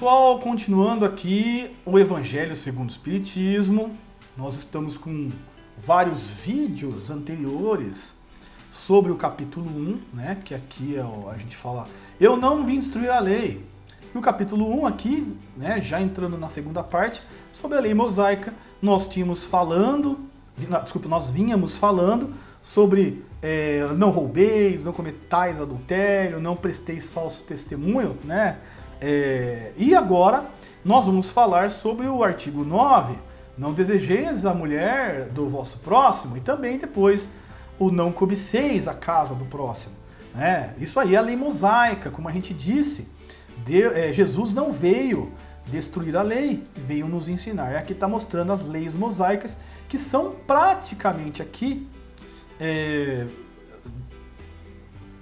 pessoal, continuando aqui o Evangelho segundo o Espiritismo, nós estamos com vários vídeos anteriores sobre o capítulo 1, né, que aqui a gente fala, eu não vim destruir a lei. E o capítulo 1 aqui, né, já entrando na segunda parte, sobre a lei mosaica, nós vínhamos falando sobre não roubeis, não cometais adultério, não presteis falso testemunho, né? E agora nós vamos falar sobre o artigo 9, não desejeis a mulher do vosso próximo, e também depois o não cobiceis a casa do próximo. Né? Isso aí é a lei mosaica, como a gente disse, Jesus não veio destruir a lei, veio nos ensinar. Aqui está mostrando as leis mosaicas, que são praticamente aqui,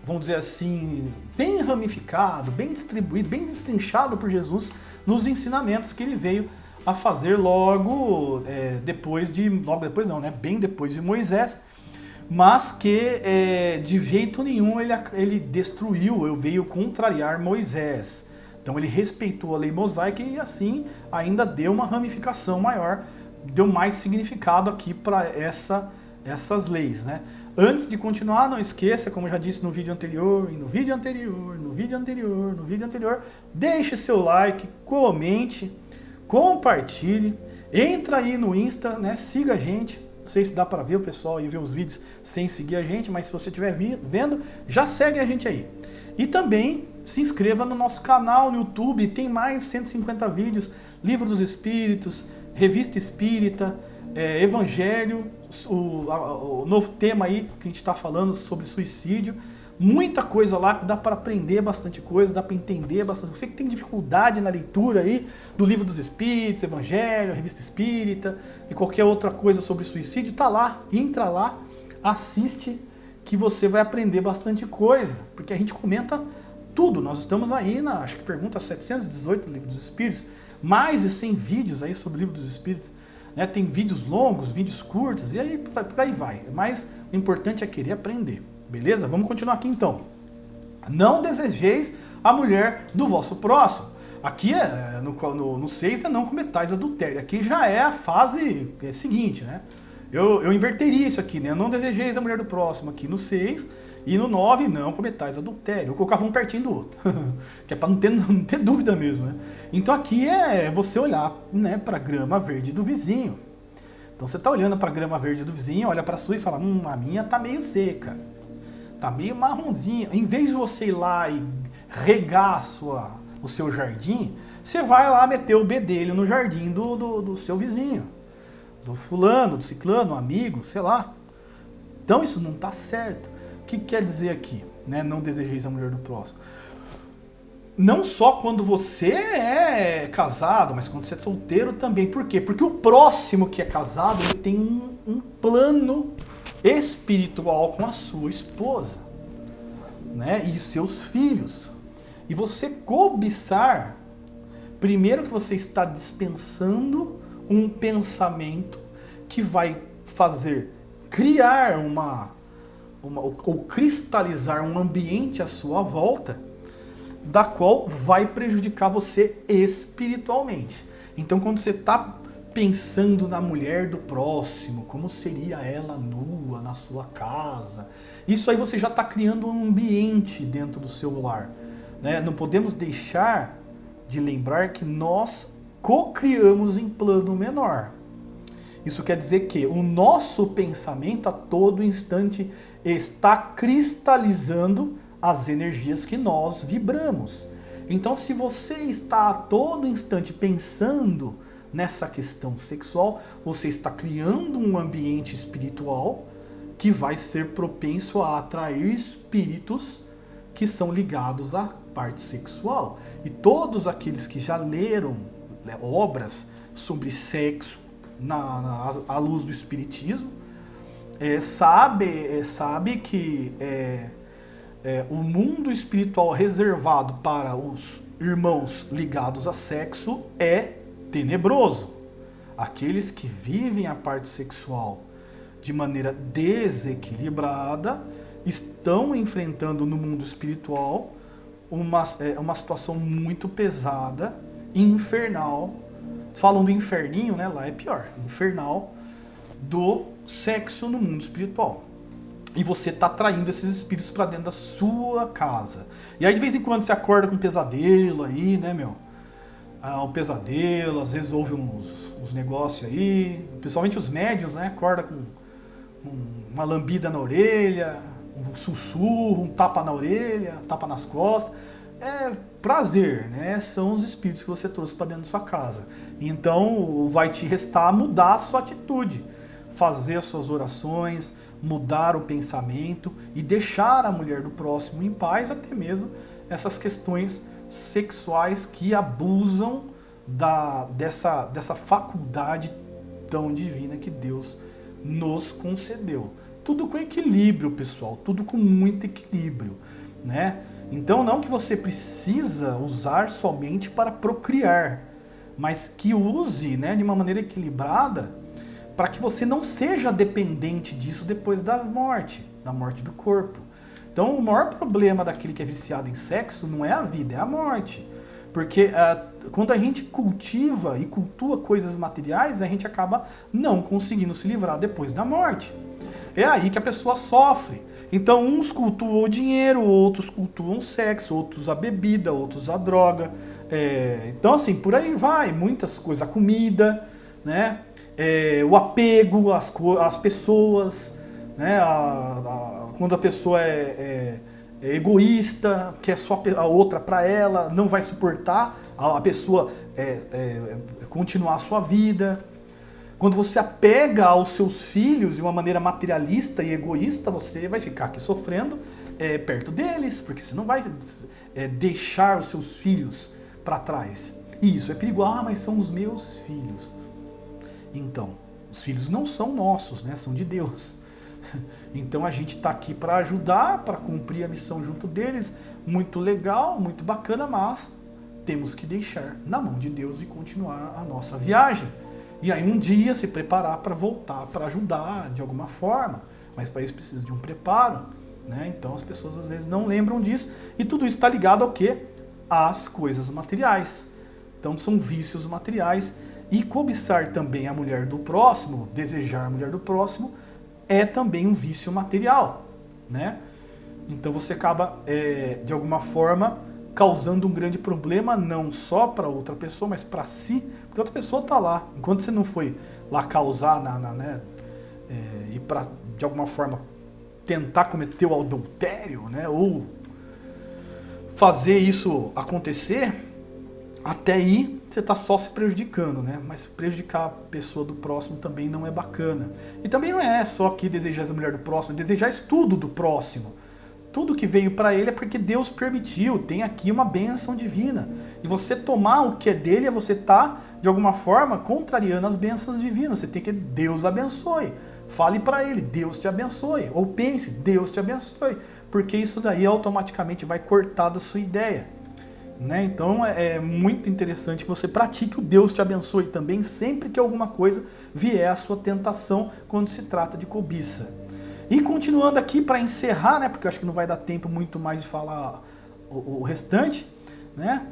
vamos dizer assim, bem ramificado, bem distribuído, bem destrinchado por Jesus nos ensinamentos que ele veio a fazer bem depois de Moisés, mas que de jeito nenhum ele destruiu, veio contrariar Moisés. Então ele respeitou a lei mosaica e assim ainda deu uma ramificação maior, deu mais significado aqui para essas leis, né? Antes de continuar, não esqueça, como eu já disse no vídeo anterior, deixe seu like, comente, compartilhe, entra aí no Insta, né? Siga a gente. Não sei se dá para ver o pessoal aí ver os vídeos sem seguir a gente, mas se você estiver vendo, já segue a gente aí. E também se inscreva no nosso canal no YouTube, tem mais 150 vídeos, Livro dos Espíritos, Revista Espírita, Evangelho, o novo tema aí que a gente está falando sobre suicídio, muita coisa lá que dá para aprender bastante coisa, dá para entender bastante. Você que tem dificuldade na leitura aí do Livro dos Espíritos, Evangelho, Revista Espírita e qualquer outra coisa sobre suicídio, tá lá, entra lá, assiste que você vai aprender bastante coisa, porque a gente comenta tudo. Nós estamos aí acho que pergunta 718 do Livro dos Espíritos, mais de 100 vídeos aí sobre o Livro dos Espíritos. Né? Tem vídeos longos, vídeos curtos, e aí por aí vai. Mas o importante é querer aprender. Beleza? Vamos continuar aqui então. Não desejeis a mulher do vosso próximo. Aqui no 6 é não cometais adultério. Aqui já é a fase seguinte, né? Eu inverteria isso aqui, né? Não desejeis a mulher do próximo aqui no 6. E no 9, não cometais adultério. Eu colocava um pertinho do outro. Que é para não ter dúvida mesmo, né? Então aqui é você olhar, né, para a grama verde do vizinho. Então você está olhando para a grama verde do vizinho, olha para a sua e fala, a minha tá meio seca. Tá meio marronzinha. Em vez de você ir lá e regar o seu jardim, você vai lá meter o bedelho no jardim do seu vizinho. Do fulano, do ciclano, amigo, sei lá. Então isso não tá certo. O que quer dizer aqui? Né? Não desejeis a mulher do próximo. Não só quando você é casado, mas quando você é solteiro também. Por quê? Porque o próximo que é casado, ele tem um plano espiritual com a sua esposa, né? E seus filhos. E você cobiçar, primeiro que você está dispensando um pensamento que vai criar ou cristalizar um ambiente à sua volta, da qual vai prejudicar você espiritualmente. Então, quando você está pensando na mulher do próximo, como seria ela nua na sua casa, isso aí você já está criando um ambiente dentro do seu lar. Né? Não podemos deixar de lembrar que nós co-criamos em plano menor. Isso quer dizer que o nosso pensamento a todo instante está cristalizando as energias que nós vibramos. Então, se você está a todo instante pensando nessa questão sexual, você está criando um ambiente espiritual que vai ser propenso a atrair espíritos que são ligados à parte sexual. E todos aqueles que já leram obras sobre sexo à luz do espiritismo, sabe que o mundo espiritual reservado para os irmãos ligados a sexo é tenebroso. Aqueles que vivem a parte sexual de maneira desequilibrada estão enfrentando no mundo espiritual uma situação muito pesada infernal, falam do inferninho, né? Lá é pior, infernal, do sexo no mundo espiritual. E você tá atraindo esses espíritos para dentro da sua casa. E aí de vez em quando você acorda com um pesadelo aí, né, meu? Um pesadelo, às vezes houve uns negócios aí, principalmente os médiuns, né? Acorda com uma lambida na orelha, um sussurro, um tapa na orelha, um tapa nas costas. É prazer, né? São os espíritos que você trouxe para dentro da sua casa. Então vai te restar mudar a sua atitude, fazer as suas orações, mudar o pensamento e deixar a mulher do próximo em paz, até mesmo essas questões sexuais que abusam dessa faculdade tão divina que Deus nos concedeu. Tudo com equilíbrio, pessoal, tudo com muito equilíbrio, né? Então não que você precisa usar somente para procriar, mas que use, né, de uma maneira equilibrada, para que você não seja dependente disso depois da morte do corpo. Então o maior problema daquele que é viciado em sexo não é a vida, é a morte. Porque quando a gente cultiva e cultua coisas materiais, a gente acaba não conseguindo se livrar depois da morte. É aí que a pessoa sofre. Então uns cultuam o dinheiro, outros cultuam o sexo, outros a bebida, outros a droga. Então assim, por aí vai, muitas coisas, a comida, né? O apego às pessoas, né? Quando a pessoa é egoísta, quer só a outra para ela, não vai suportar a pessoa continuar a sua vida. Quando você apega aos seus filhos de uma maneira materialista e egoísta, você vai ficar aqui sofrendo perto deles, porque você não vai deixar os seus filhos para trás. E isso é perigoso. Mas são os meus filhos. Então, os filhos não são nossos, né? São de Deus. Então a gente está aqui para ajudar, para cumprir a missão junto deles. Muito legal, muito bacana, mas temos que deixar na mão de Deus e continuar a nossa viagem. E aí um dia se preparar para voltar, para ajudar de alguma forma. Mas para isso precisa de um preparo, né? Então as pessoas às vezes não lembram disso. E tudo isso está ligado ao quê? Às coisas materiais. Então são vícios materiais. E cobiçar também a mulher do próximo, desejar a mulher do próximo, é também um vício material, né? Então você acaba, de alguma forma, causando um grande problema, não só para outra pessoa, mas para si, porque outra pessoa está lá. Enquanto você não foi lá causar, né, e para, de alguma forma, tentar cometer o adultério, né, ou fazer isso acontecer, até aí você está só se prejudicando, né? Mas prejudicar a pessoa do próximo também não é bacana. E também não é só que desejar a mulher do próximo, é desejar tudo do próximo. Tudo que veio para ele é porque Deus permitiu, tem aqui uma bênção divina. E você tomar o que é dele é você estar, de alguma forma, contrariando as bênçãos divinas. Você tem que, Deus abençoe. Fale para ele, Deus te abençoe. Ou pense, Deus te abençoe. Porque isso daí automaticamente vai cortar da sua ideia. Né? Então é muito interessante que você pratique o Deus te abençoe também, sempre que alguma coisa vier à sua tentação quando se trata de cobiça. E continuando aqui para encerrar, né, porque eu acho que não vai dar tempo muito mais de falar o restante, né?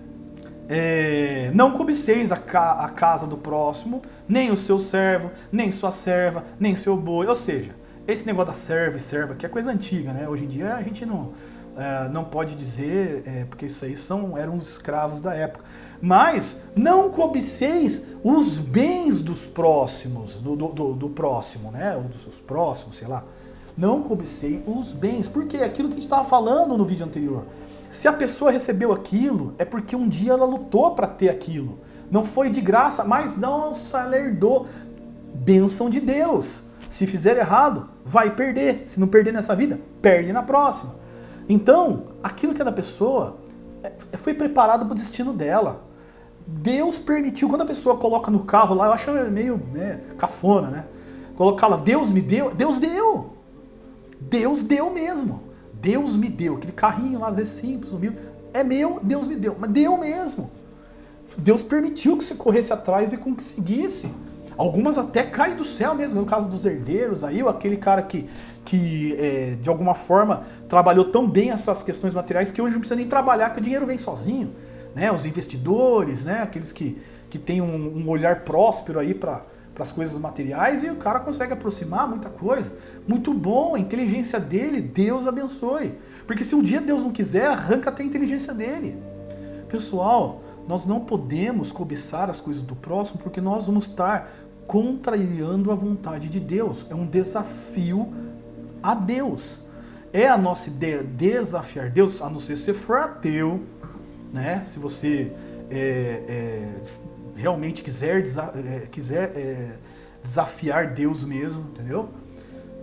Não cobiceis a casa do próximo, nem o seu servo, nem sua serva, nem seu boi. Ou seja, esse negócio da serva e serva, que é coisa antiga, né? Hoje em dia a gente não pode dizer, porque isso aí eram os escravos da época. Mas não cobiceis os bens dos próximos, do próximo, né? Ou dos seus próximos, sei lá. Não cobicei os bens. Por quê? Aquilo que a gente estava falando no vídeo anterior. Se a pessoa recebeu aquilo, é porque um dia ela lutou para ter aquilo. Não foi de graça, mas nossa, ela herdou. Bênção de Deus. Se fizer errado, vai perder. Se não perder nessa vida, perde na próxima. Então, aquilo que é da pessoa foi preparado para o destino dela. Deus permitiu, quando a pessoa coloca no carro lá, eu acho meio cafona, né? Colocar lá, Deus me deu, Deus deu. Deus deu mesmo. Deus me deu. Aquele carrinho lá, às vezes simples, humilde. É meu, Deus me deu. Mas deu mesmo. Deus permitiu que você corresse atrás e conseguisse. Algumas até caem do céu mesmo, no caso dos herdeiros aí, ou aquele cara que de alguma forma trabalhou tão bem essas questões materiais que hoje não precisa nem trabalhar, que o dinheiro vem sozinho. né? Os investidores, né? Aqueles que têm um olhar próspero aí para as coisas materiais, e o cara consegue aproximar muita coisa. Muito bom, a inteligência dele, Deus abençoe. Porque se um dia Deus não quiser, arranca até a inteligência dele. Pessoal, nós não podemos cobiçar as coisas do próximo, porque nós vamos estar contrariando a vontade de Deus. É um desafio a Deus. É a nossa ideia desafiar Deus, a não ser se você for ateu, né? Se você realmente quiser desafiar Deus mesmo, entendeu?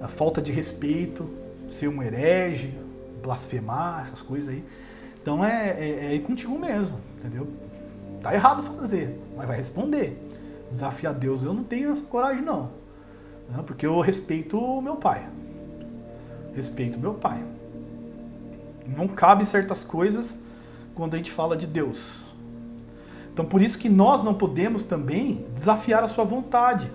A falta de respeito, ser um herege, blasfemar, essas coisas aí. Então é ir contigo mesmo, entendeu? Tá errado fazer, mas vai responder. Desafiar Deus, eu não tenho essa coragem não, porque eu respeito o meu pai. Respeito meu pai. Não cabe certas coisas quando a gente fala de Deus. Então por isso que nós não podemos também desafiar a sua vontade.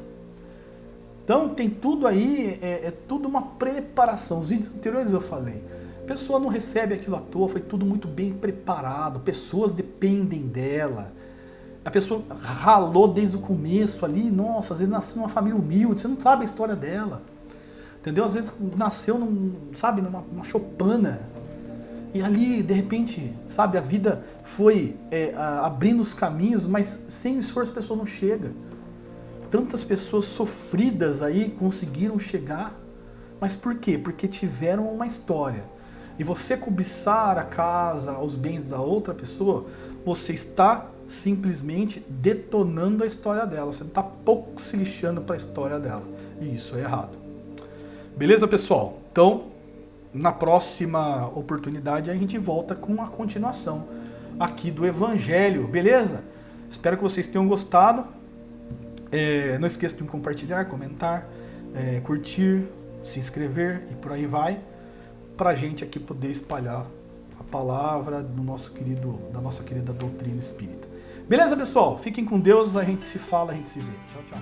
Então tem tudo aí, é tudo uma preparação. Os vídeos anteriores eu falei. A pessoa não recebe aquilo à toa, foi tudo muito bem preparado. Pessoas dependem dela. A pessoa ralou desde o começo ali. Nossa, às vezes nasceu numa família humilde, você não sabe a história dela. Entendeu? Às vezes nasceu, numa choupana. E ali, de repente, sabe, a vida foi abrindo os caminhos, mas sem esforço a pessoa não chega. Tantas pessoas sofridas aí conseguiram chegar. Mas por quê? Porque tiveram uma história. E você cobiçar a casa, os bens da outra pessoa, você está simplesmente detonando a história dela. Você está pouco se lixando para a história dela. E isso é errado. Beleza, pessoal? Então, na próxima oportunidade a gente volta com a continuação aqui do Evangelho, beleza? Espero que vocês tenham gostado. Não esqueça de compartilhar, comentar, curtir, se inscrever e por aí vai, pra gente aqui poder espalhar a palavra da nossa querida doutrina espírita. Beleza, pessoal? Fiquem com Deus, a gente se fala, a gente se vê. Tchau, tchau.